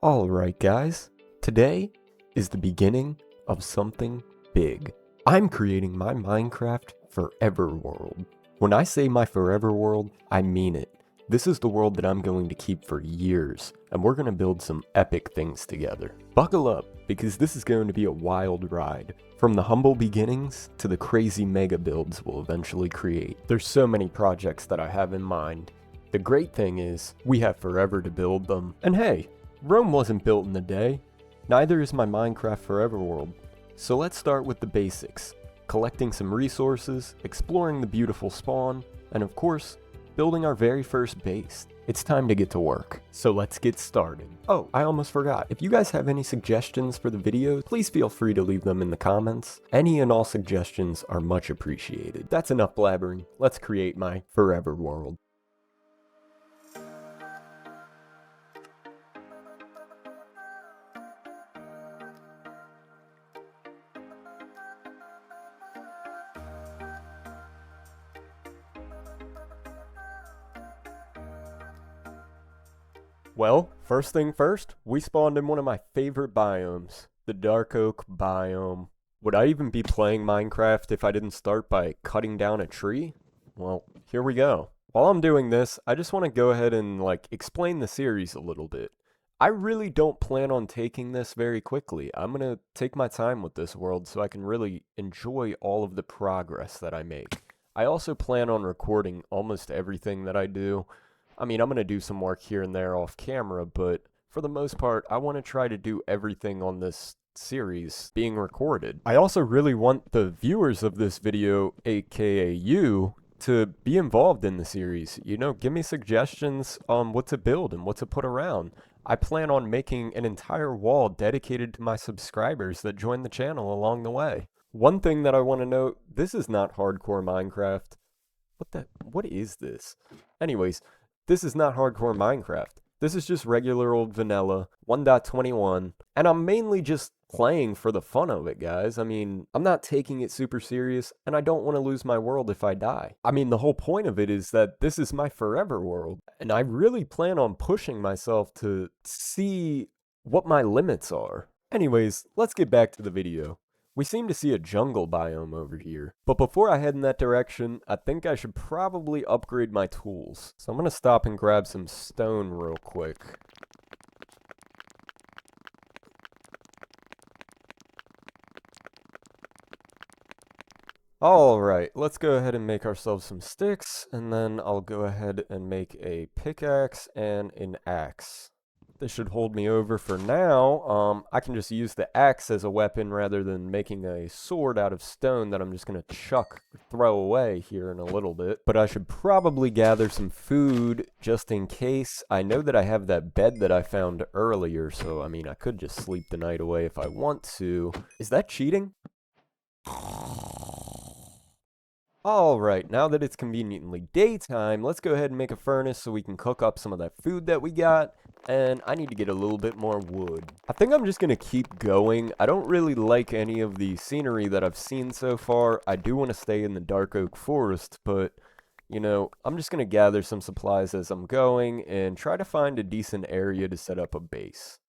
Alright guys, today is the beginning of something big. I'm creating my Minecraft forever world. When I say my forever world, I mean it. This is the world that I'm going to keep for years, and we're going to build some epic things together. Buckle up, because this is going to be a wild ride. From the humble beginnings to the crazy mega builds we'll eventually create. There's so many projects that I have in mind. The great thing is, we have forever to build them. And hey, Rome wasn't built in a day. Neither is my Minecraft forever world. So let's start with the basics. Collecting some resources, exploring the beautiful spawn, and of course, building our very first base. It's time to get to work. So let's get started. Oh, I almost forgot. If you guys have any suggestions for the videos, please feel free to leave them in the comments. Any and all suggestions are much appreciated. That's enough blabbering. Let's create my forever world. Well, first thing first, we spawned in one of my favorite biomes, the dark oak biome. Would I even be playing Minecraft if I didn't start by cutting down a tree? Well, here we go. While I'm doing this, I just want to go ahead and explain the series a little bit. I really don't plan on taking this very quickly. I'm going to take my time with this world so I can really enjoy all of the progress that I make. I also plan on recording almost everything that I do. I mean, I'm going to do some work here and there off camera, but for the most part, I want to try to do everything on this series being recorded. I also really want the viewers of this video, aka you, to be involved in the series. You know, give me suggestions on what to build and what to put around. I plan on making an entire wall dedicated to my subscribers that join the channel along the way. One thing that I want to note, this is not hardcore Minecraft. What is this? Anyways, this is not hardcore Minecraft. This is just regular old vanilla 1.21, and I'm mainly just playing for the fun of it, guys. I mean, I'm not taking it super serious, and I don't want to lose my world if I die. I mean, the whole point of it is that this is my forever world, and I really plan on pushing myself to see what my limits are. Anyways, let's get back to the video. We seem to see a jungle biome over here. But before I head in that direction, I think I should probably upgrade my tools. So I'm going to stop and grab some stone real quick. Alright, let's go ahead and make ourselves some sticks, and then I'll go ahead and make a pickaxe and an axe. This should hold me over for now. I can just use the axe as a weapon rather than making a sword out of stone that I'm just going to throw away here in a little bit. But I should probably gather some food just in case. I know that I have that bed that I found earlier, so I mean, I could just sleep the night away if I want to. Is that cheating? Alright, now that it's conveniently daytime, let's go ahead and make a furnace so we can cook up some of that food that we got. And I need to get a little bit more wood. I think I'm just going to keep going. I don't really like any of the scenery that I've seen so far. I do want to stay in the dark oak forest, but, you know, I'm just going to gather some supplies as I'm going and try to find a decent area to set up a base.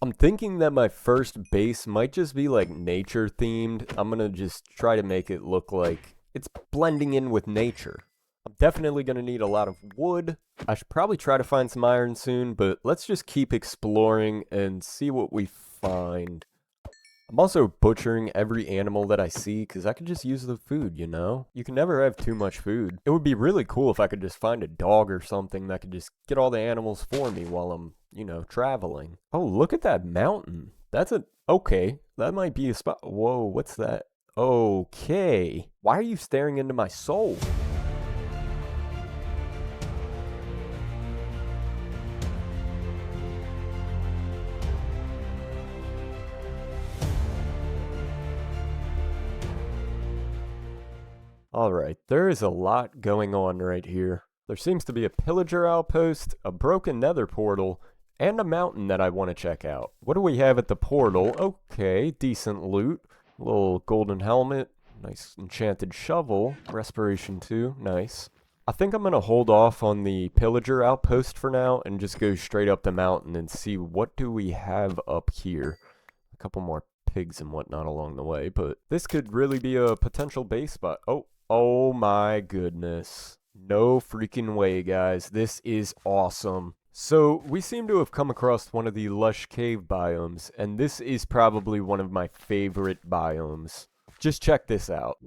I'm thinking that my first base might just be like nature themed. I'm going to just try to make it look like it's blending in with nature. I'm definitely going to need a lot of wood. I should probably try to find some iron soon, but let's just keep exploring and see what we find. I'm also butchering every animal that I see because I could just use the food, you know? You can never have too much food. It would be really cool if I could just find a dog or something that could just get all the animals for me while I'm, you know, traveling. Oh, look at that mountain. Okay, that might be a spot. Whoa, what's that? Okay. Why are you staring into my soul? Alright, there is a lot going on right here. There seems to be a pillager outpost, a broken nether portal, and a mountain that I want to check out. What do we have at the portal? Okay, decent loot. Little golden helmet, nice enchanted shovel, respiration 2, nice. I think I'm going to hold off on the pillager outpost for now and just go straight up the mountain and see what do we have up here. A couple more pigs and whatnot along the way, but this could really be a potential base spot. Oh my goodness. No freaking way, guys. This is awesome. So, we seem to have come across one of the lush cave biomes, and this is probably one of my favorite biomes. Just check this out.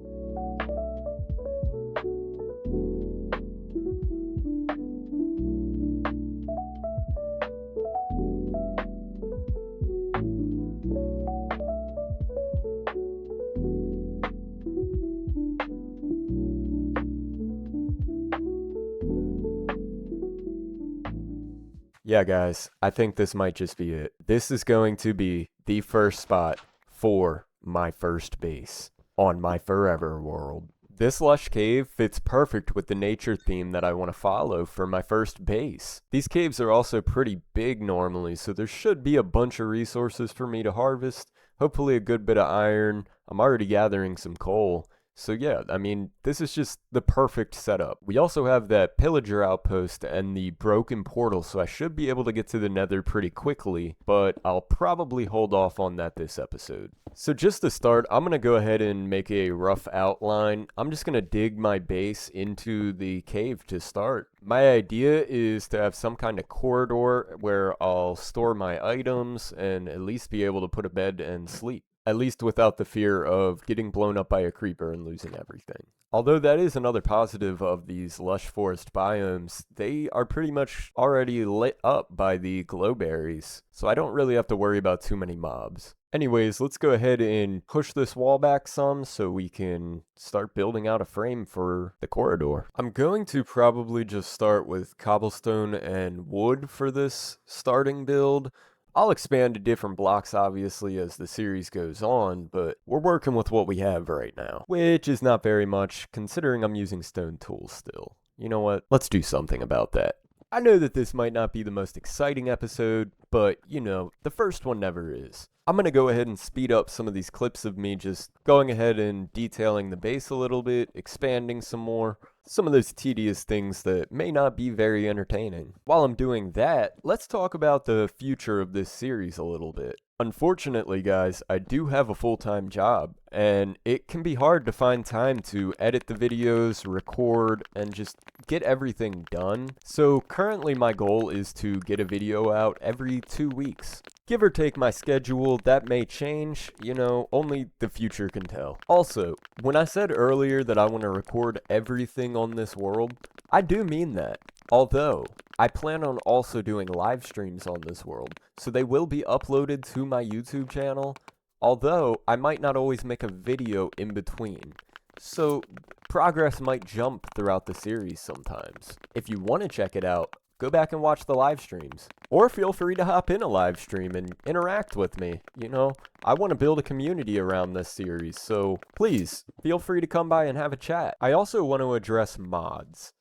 Yeah, guys, I think this might just be it. This is going to be the first spot for my first base on my forever world. This lush cave fits perfect with the nature theme that I want to follow for my first base. These caves are also pretty big normally, so there should be a bunch of resources for me to harvest. Hopefully a good bit of iron. I'm already gathering some coal. So yeah, I mean, this is just the perfect setup. We also have that pillager outpost and the broken portal, so I should be able to get to the nether pretty quickly, but I'll probably hold off on that this episode. So just to start, I'm going to go ahead and make a rough outline. I'm just going to dig my base into the cave to start. My idea is to have some kind of corridor where I'll store my items and at least be able to put a bed and sleep. At least without the fear of getting blown up by a creeper and losing everything. Although that is another positive of these lush forest biomes, they are pretty much already lit up by the glowberries, so I don't really have to worry about too many mobs. Anyways, let's go ahead and push this wall back some so we can start building out a frame for the corridor. I'm going to probably just start with cobblestone and wood for this starting build. I'll expand to different blocks obviously as the series goes on, but we're working with what we have right now, which is not very much considering I'm using stone tools still. You know what? Let's do something about that. I know that this might not be the most exciting episode, but you know, the first one never is. I'm going to go ahead and speed up some of these clips of me just going ahead and detailing the base a little bit, expanding some more. Some of those tedious things that may not be very entertaining. While I'm doing that, let's talk about the future of this series a little bit. Unfortunately, guys, I do have a full-time job, and it can be hard to find time to edit the videos, record, and just get everything done. So currently my goal is to get a video out every 2 weeks. Give or take my schedule, that may change, you know, only the future can tell. Also, when I said earlier that I want to record everything on this world, I do mean that. Although, I plan on also doing live streams on this world, so they will be uploaded to my YouTube channel, although I might not always make a video in between. So, progress might jump throughout the series sometimes. If you want to check it out, go back and watch the live streams. Or feel free to hop in a live stream and interact with me. You know, I want to build a community around this series, so please, feel free to come by and have a chat. I also want to address mods.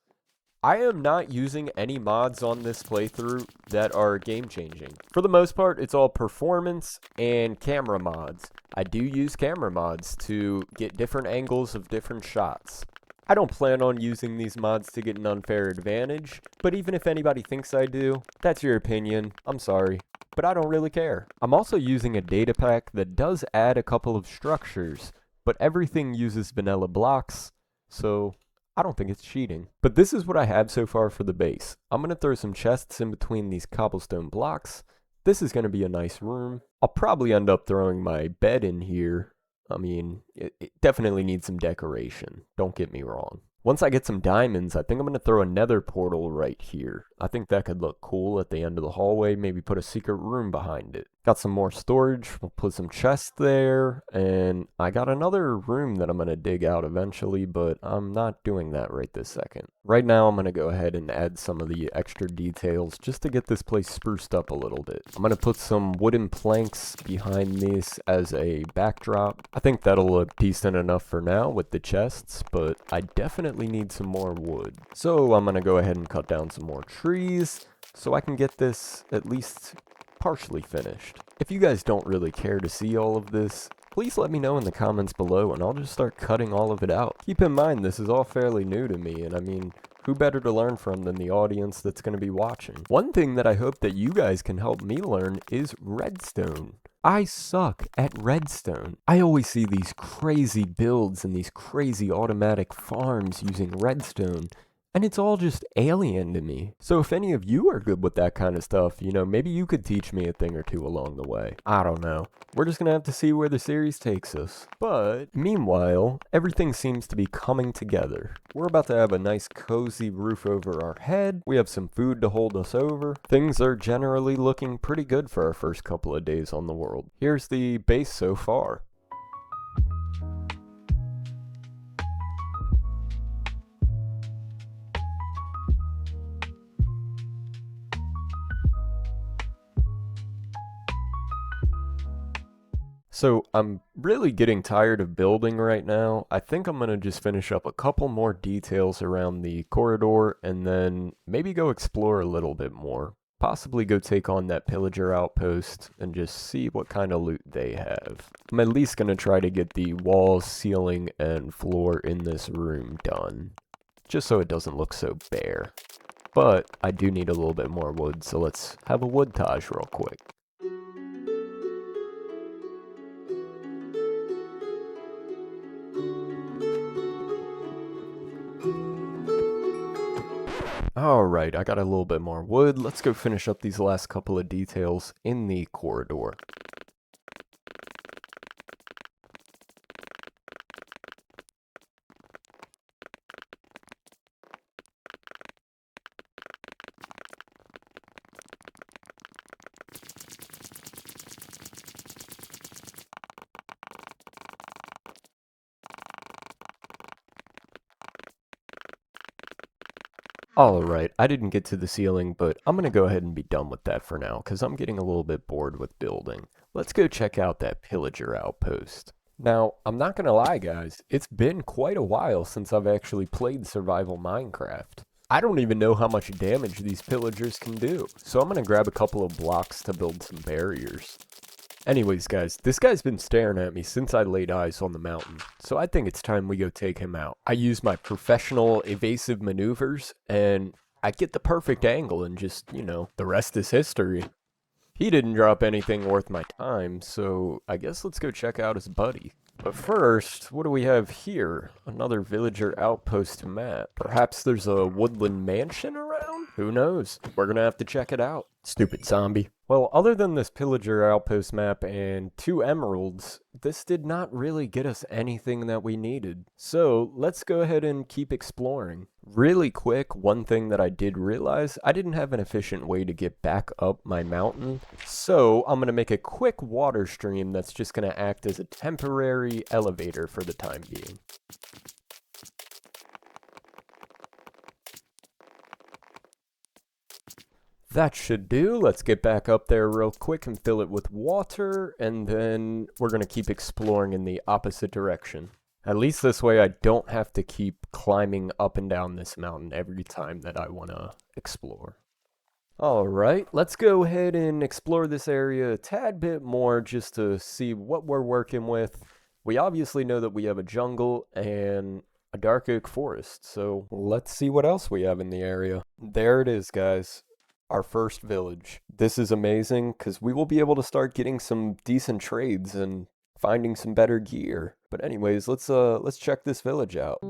I am not using any mods on this playthrough that are game-changing. For the most part, it's all performance and camera mods. I do use camera mods to get different angles of different shots. I don't plan on using these mods to get an unfair advantage, but even if anybody thinks I do, that's your opinion, I'm sorry, but I don't really care. I'm also using a data pack that does add a couple of structures, but everything uses vanilla blocks, so I don't think it's cheating. But this is what I have so far for the base. I'm going to throw some chests in between these cobblestone blocks. This is going to be a nice room. I'll probably end up throwing my bed in here. I mean, it definitely needs some decoration, don't get me wrong. Once I get some diamonds, I think I'm going to throw a nether portal right here. I think that could look cool at the end of the hallway, maybe put a secret room behind it. Got some more storage, we'll put some chests there, and I got another room that I'm going to dig out eventually, but I'm not doing that right this second. Right now, I'm going to go ahead and add some of the extra details just to get this place spruced up a little bit. I'm going to put some wooden planks behind this as a backdrop. I think that'll look decent enough for now with the chests, but I definitely need some more wood. So I'm going to go ahead and cut down some more trees so I can get this at least partially finished. If you guys don't really care to see all of this, please let me know in the comments below and I'll just start cutting all of it out. Keep in mind this is all fairly new to me, and I mean, who better to learn from than the audience that's going to be watching? One thing that I hope that you guys can help me learn is redstone. I suck at redstone. I always see these crazy builds and these crazy automatic farms using redstone, and it's all just alien to me. So if any of you are good with that kind of stuff, maybe you could teach me a thing or two along the way. I don't know. We're just gonna have to see where the series takes us. But meanwhile, everything seems to be coming together. We're about to have a nice cozy roof over our head. We have some food to hold us over. Things are generally looking pretty good for our first couple of days on the world. Here's the base so far. So I'm really getting tired of building right now. I think I'm gonna just finish up a couple more details around the corridor and then maybe go explore a little bit more. Possibly go take on that pillager outpost and just see what kind of loot they have. I'm at least gonna try to get the walls, ceiling, and floor in this room done, just so it doesn't look so bare. But I do need a little bit more wood, so let's have a woodtage real quick. Alright, I got a little bit more wood. Let's go finish up these last couple of details in the corridor. Alright, I didn't get to the ceiling, but I'm gonna go ahead and be done with that for now, because I'm getting a little bit bored with building. Let's go check out that pillager outpost. Now, I'm not gonna lie guys, it's been quite a while since I've actually played survival Minecraft. I don't even know how much damage these pillagers can do, so I'm gonna grab a couple of blocks to build some barriers. Anyways guys, this guy's been staring at me since I laid eyes on the mountain, so I think it's time we go take him out. I use my professional evasive maneuvers, and I get the perfect angle and just, the rest is history. He didn't drop anything worth my time, so I guess let's go check out his buddy. But first, what do we have here? Another villager outpost map. Perhaps there's a woodland mansion around? Who knows? We're gonna have to check it out. Stupid zombie. Well, other than this pillager outpost map and 2 emeralds, this did not really get us anything that we needed. So let's go ahead and keep exploring. Really quick, one thing that I did realize, I didn't have an efficient way to get back up my mountain. So I'm going to make a quick water stream that's just going to act as a temporary elevator for the time being. That should do. Let's get back up there real quick and fill it with water, and then we're going to keep exploring in the opposite direction. At least this way I don't have to keep climbing up and down this mountain every time that I want to explore. Alright, let's go ahead and explore this area a tad bit more just to see what we're working with. We obviously know that we have a jungle and a dark oak forest, so let's see what else we have in the area. There it is, guys. Our first village. This is amazing because we will be able to start getting some decent trades and finding some better gear. But anyways, let's check this village out.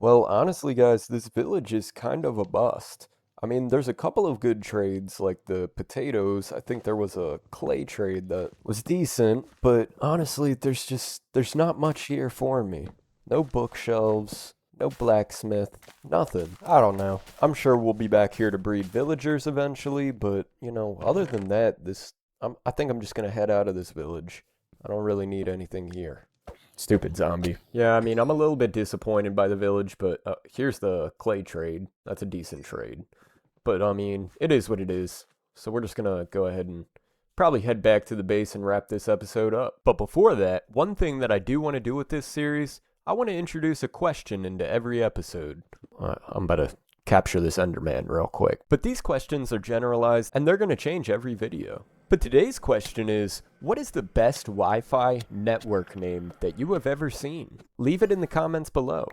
Well, honestly, guys, this village is kind of a bust. I mean, there's a couple of good trades, like the potatoes. I think there was a clay trade that was decent, but honestly, there's not much here for me. No bookshelves, No blacksmith. Nothing. I don't know. I'm sure we'll be back here to breed villagers eventually, but, you know, other than that, I think I'm just gonna head out of this village. I don't really need anything here. Stupid zombie. Yeah, I mean, I'm a little bit disappointed by the village, but here's the clay trade. That's a decent trade. But, I mean, it is what it is. So we're just gonna go ahead and probably head back to the base and wrap this episode up. But before that, one thing that I do want to do with this series, I want to introduce a question into every episode. I'm about to capture this Enderman real quick. But these questions are generalized, and they're going to change every video. But today's question is, what is the best Wi-Fi network name that you have ever seen? Leave it in the comments below.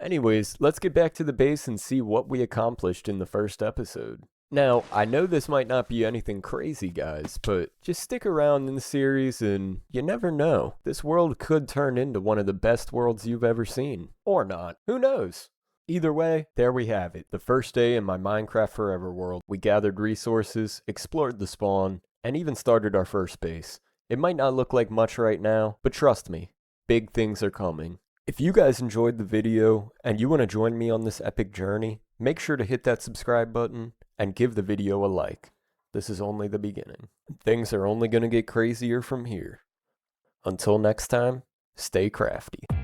Anyways, let's get back to the base and see what we accomplished in the first episode. Now, I know this might not be anything crazy, guys, but just stick around in the series and you never know. This world could turn into one of the best worlds you've ever seen. Or not. Who knows? Either way, there we have it. The first day in my Minecraft Forever world. We gathered resources, explored the spawn, and even started our first base. It might not look like much right now, but trust me, big things are coming. If you guys enjoyed the video and you want to join me on this epic journey, make sure to hit that subscribe button and give the video a like. This is only the beginning. Things are only going to get crazier from here. Until next time, stay crafty.